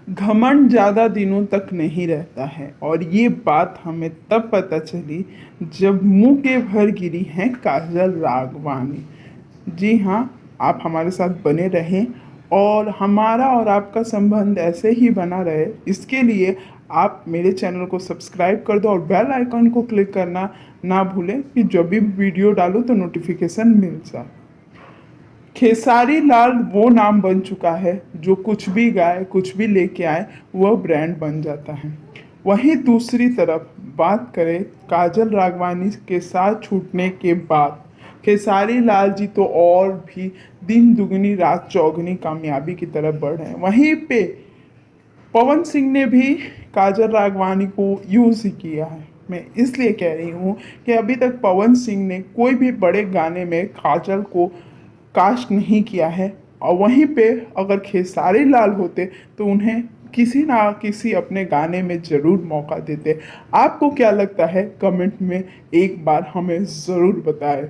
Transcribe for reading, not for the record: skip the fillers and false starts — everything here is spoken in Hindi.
घमंड ज़्यादा दिनों तक नहीं रहता है और ये बात हमें तब पता चली जब मुंह के भर गिरी हैं काजल राघवानी। जी हाँ, आप हमारे साथ बने रहें और हमारा और आपका संबंध ऐसे ही बना रहे, इसके लिए आप मेरे चैनल को सब्सक्राइब कर दो और बेल आइकन को क्लिक करना ना भूलें कि जब भी वीडियो डालो तो नोटिफिकेशन मिल जाए। खेसारी लाल वो नाम बन चुका है जो कुछ भी गाए कुछ भी लेके आए वह ब्रांड बन जाता है। वहीं दूसरी तरफ बात करें काजल राघवानी के साथ छूटने के बाद खेसारी लाल जी तो और भी दिन दुगनी रात चौगुनी कामयाबी की तरफ बढ़ रहे हैं। वहीं पे पवन सिंह ने भी काजल राघवानी को यूज़ ही किया है। मैं इसलिए कह रही हूँ कि अभी तक पवन सिंह ने कोई भी बड़े गाने में काजल को कास्ट नहीं किया है और वहीं पे अगर खेसारी लाल होते तो उन्हें किसी ना किसी अपने गाने में ज़रूर मौका देते। आपको क्या लगता है कमेंट में एक बार हमें ज़रूर बताएं।